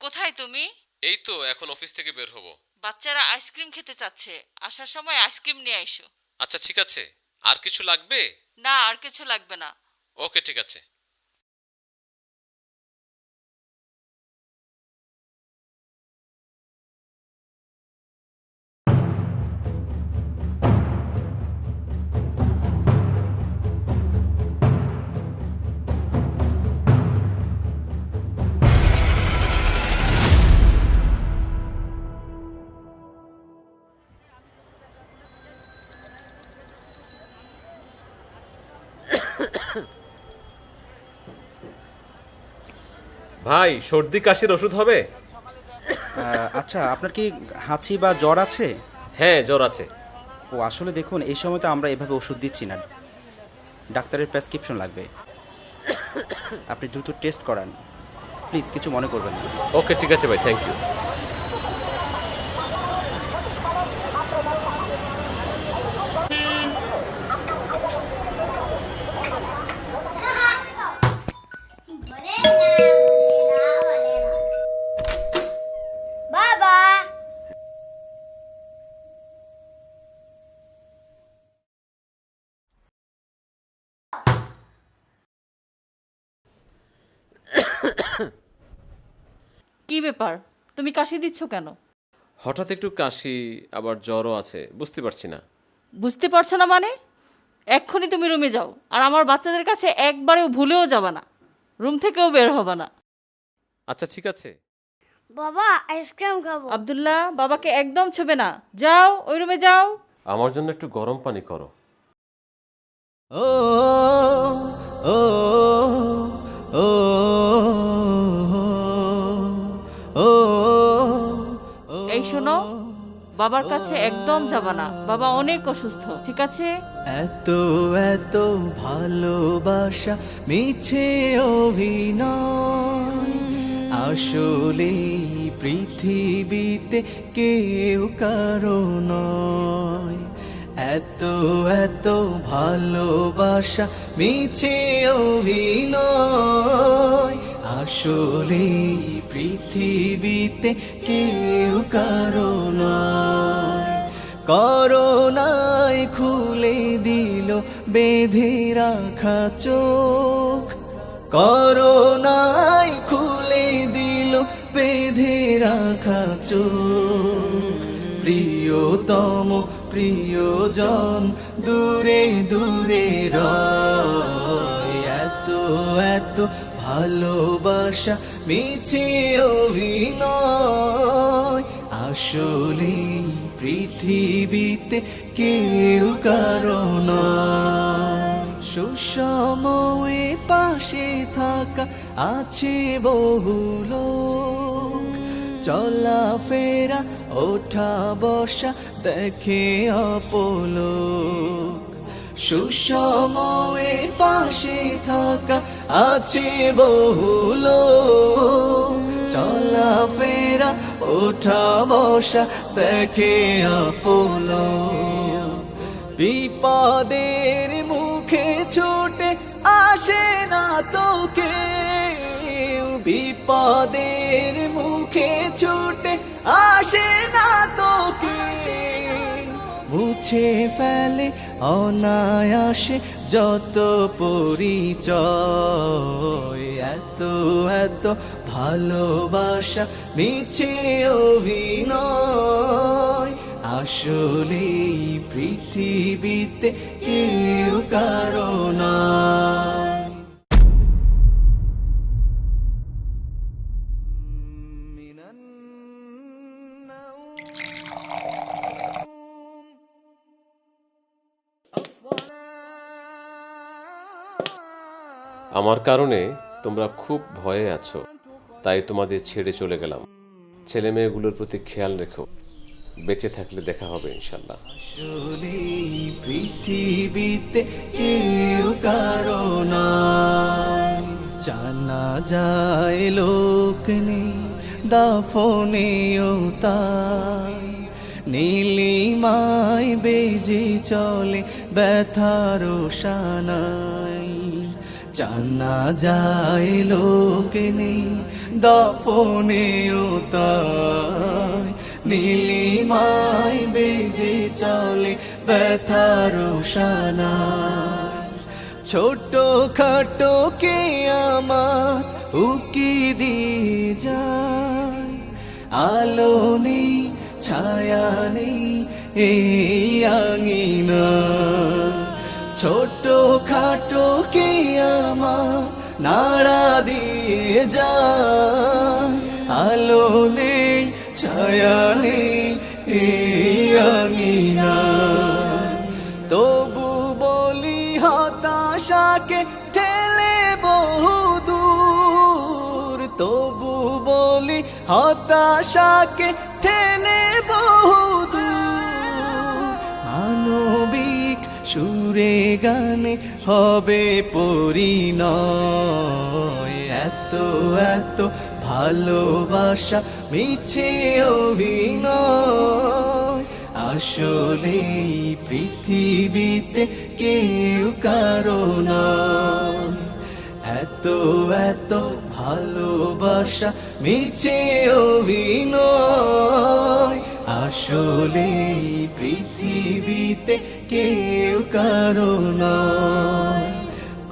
কোথায় তুমি? এই তো এখন অফিস থেকে বের হব। বাচ্চারা আইসক্রিম খেতে চাচ্ছে, আসার সময় আইসক্রিম নিয়ে আইসো। আচ্ছা ঠিক আছে। আর কিছু লাগবে? না, আর কিছু লাগবে না। ওকে ঠিক আছে। ভাই, সর্দি কাশির ওষুধ হবে? আচ্ছা, আপনার কি হাঁচি বা জ্বর আছে? হ্যাঁ, জ্বর আছে। ও আসলে দেখুন, এই সময় তো আমরা এভাবে ওষুধ দিচ্ছি না, ডাক্তারের প্রেসক্রিপশন লাগবে। আপনি দ্রুত টেস্ট করান প্লিজ, কিছু মনে করবেন না। ওকে ঠিক আছে ভাই, থ্যাংক ইউ। বাবা, কি ব্যাপার, তুমি কাশি দিচ্ছ কেন? হঠাৎ একটু কাশি, আবার জ্বরও আছে, বুঝতে পারছি না। বুঝতে পারছো না মানে? এক্ষুনি তুমি রুমে যাও, আর আমার বাচ্চাদের কাছে একবারেও ভুলেও যাবা না, রুম থেকেও বের হবে না। আচ্ছা ঠিক আছে। বাবা আইসক্রিম খাবো। আব্দুল্লাহ, বাবাকে একদম ছবে না, যাও ওই রুমে যাও। আমার জন্য একটু গরম পানি করো। ও ও ও ও এই শোনো, বাবার কাছে একদম যাবা না, বাবা অনেক অসুস্থ, ঠিক আছে? এত এত ভালোবাসা মিছে অভিনয়, আসলে পৃথিবীতে কেউ কারো নয়। এত এত ভালোবাসা মিছে অভিনয়, আসলে পৃথিবীতে কেউ কারো নয়। করোনায় খুলে দিল বেঁধে রাখা চোখ, করোনায় খুলে দিল বেঁধে রাখা চোখ। প্রিয়তম প্রিয়জন দূরে দূরে রয়, এত এত ভালোবাসা মিছে অভিনয়, আসলে পৃথিবীতে কেউ কারো নয়। সুসময়ে পাশে থাকা আছে বহু লোক, চলাফেরা ওঠা বসা দেখে অপলোক। সুসময়ে পাশে থাকা আছে বহু লোক, চলাফেরা ওঠা বসা দেখে অপলোক। বিপদের মুখে ছুটে আসে না তো কেউ, বিপদের মুখে ছুটে আসে না তো কেউ। মুছে ফেলে অনায়াসে যত পরিচয়, এত এত ভালোবাসা মিছে অভিনয়, আসলে পৃথিবীতে কেউ কারো নয়। আমার কারণে তোমরা খুব ভয়ে আছো, তাই তোমাদের ছেড়ে চলে গেলাম। ছেলে মেয়েগুলোর প্রতি খেয়াল রেখো, বেঁচে থাকলে দেখা হবে ইনশাল্লাহ। আসলে পৃথিবীতে কেউ কারো নয়। জানা যায় লোক নেই, দাফনেও তাই, নীলিমায় বেজে চলে ব্যথার সানাই। জানা যায় লোক নেই দফনেও তাই নীলিমায় বেজে চলে ব্যথার শানায় ছোট খাটো কে আমার উকি দিয়ে যায় আলো নেই ছায়া নেই এই আঙিনা ছোট খাটো কে আমার নাড়া দিয়ে যায় আলো নেই ছায়া নেই এই আঙিনা তবু বলি হতাশাকে ঠেলে বহুদূর তবু বলি হতাশাকে ঠেলে বহুদূর মানবিক সুরে গানে হবে পরিণয় এত এত ভালোবাসা মিছে অভিনয় আসলে পৃথিবীতে কেউ কারো নয় এত এত ভালোবাসা মিছে অভিনয় আসলে পৃথিবীতে কেউ কারো নয়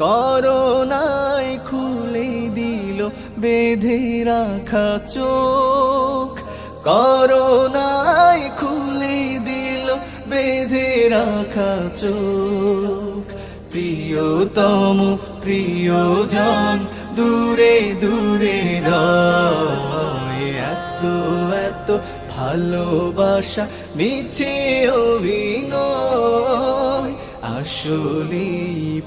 করোনায় খুলে দিল বেঁধে রাখা চোখ করোনায় খুলে দিল বেঁধে রাখা চোখ প্রিয়তম প্রিয়জন দূরে দূরে রয় এত এত ভালোবাসা মিছে অভিনয় আসলে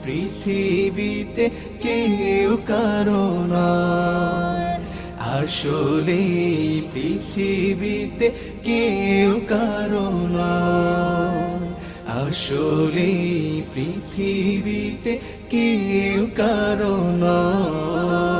পৃথিবীতে কেউ কারো নয় আসলে পৃথিবীতে কেউ কারো নয় আসলে পৃথিবীতে কেউ কারো নয়